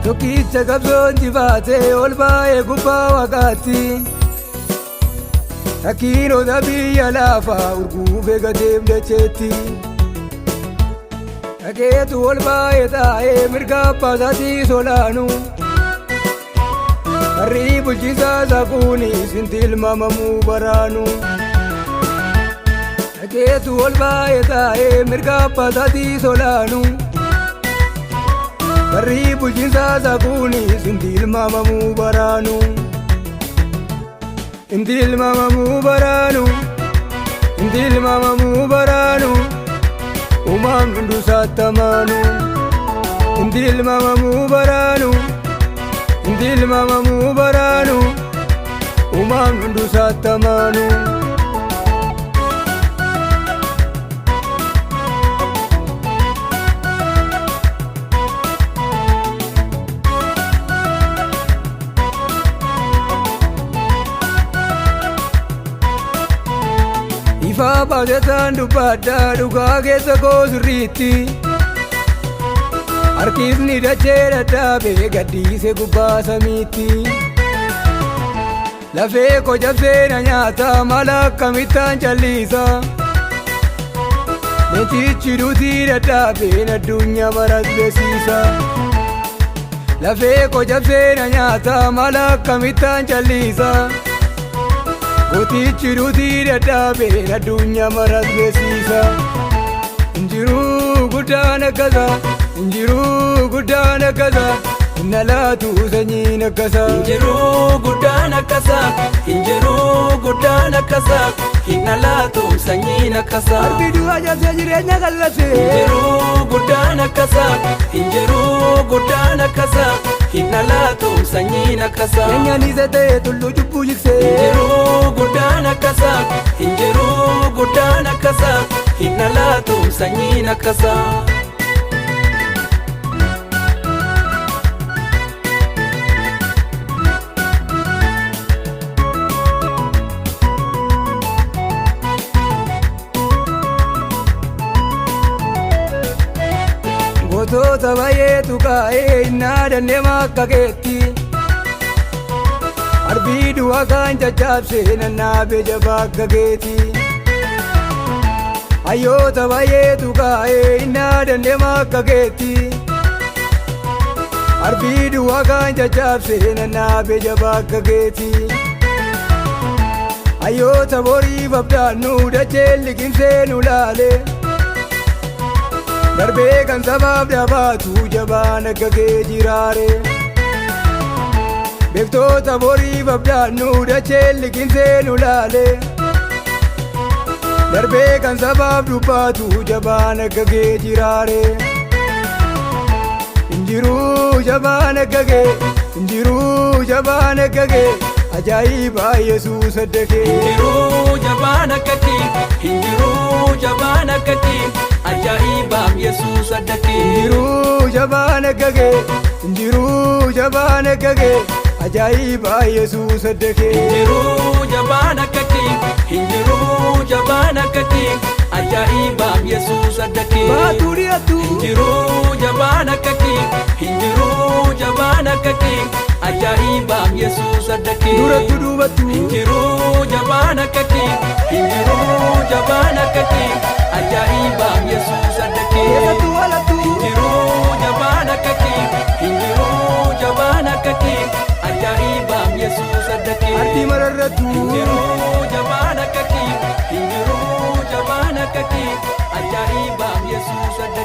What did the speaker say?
Tokkicha qabsoon jifaatee ol baay'ee gubbaa waqaatti Takkiinota biyya lafaa urguufee gateef dacheetti Dhageetu ol baay'ee taa'ee mirga abbaasaatiis olaanu Harri bulchiinsaa saquunis hin tilmaamamuu baraanu Dhageetu ol baay'ee taa'ee mirga abbaasaatiis olaanu Harri bulchiinsaa saquunis hin tilmaamamuu baraanu Hin tilmaamamuu baraanu Hin tilmaamamuu baraanu Uumamni hunduu sattamaanu Hin tilmaamamuu baraanu Hin tilmaamamuu baraanu Uumamni hunduu sattamaanu Ifa baasetaan dubbaddaa dhugaa keessa koo sirriitti Harkifni dachee dadhaabee gadhiise gubbaa samiitti Lafee koo cabsee na nyaata mala akkamittaan calliisa Leencichi duutii dadhaabeen addunyaa maras beeksisa Lafee koo cabsee na nyaata mala akkamittaan calliisa Gootichi duutii dadhaabeen addunyaa maras beeksisa Injiruu guddaan akkasa Injiruu guddaan akkasa Inna laatu sanyiin akkasa Injiruu guddaan akkasa Injiruu guddaan akkasa Inna laatu sanyiin akkasa Harbi du'a cabsee jireenya qallabse Injiruu guddaan akkasa Injiruu guddaan akkasa Inna laatu sanyiin akkasa Eenyaan isa ta'e tulluu cubbuu jiksee Injiruu guddaan akkasa Injiruu guddaan akkasa Inna laatu sanyiin akkasa Gootota baay'eetu kaa'ee innaa dandeema akka keetti Harbii du'a kan caccabsee nannaabee jabaa akka keeti Hayyoota baay'eetu kaa'ee innaa dandeema akka keetti Harbii du'a kan caccabsee nannaabee jabaa akka keeti Hayyoota boriif abdaannu dachee liqimsee nu laale Darbee kan sabaaf dhabaatu jabaan akka kee jiraare Beektoota boriif abdaannu dachee liqimsee nu laale Darbee kan sabaaf dubbaatu jabaan akka kee jiraare Injiruu jabaan akka kee Injiruu jabaan akka kee Ajaa'iba Yesuus adda kee Injiruu jabaan akka kee Injiruu jabaan akka kee Ajaa'iba Yesuus adda kee Injiruu jabaan akka kee Injiruu jabaan akka kee Ajaa'iba Yesuus adda kee Injiruu jabaan akka kee Injiruu jabaan akka kee Ajaa'iba Yesuus adda kee Baatuu dhiyaatu Injiruu jabaan akka kee Injiruu jabaan akka kee Ajaa'iba Yesuus adda kee duratti duubattu Injiruu jabaan akka kee Injiruu jabaan akka kee Ajaa'iba Yesuus adda kee keessattuu alattu Injiruu jabaan akka kee Injiruu jabaan akka kee Ajaa'iba Yesuus adda kee ardii mararrattu Injiruu jabaan akka kee Injiruu jabaan akka kee Ajaa'iba Yesuus adda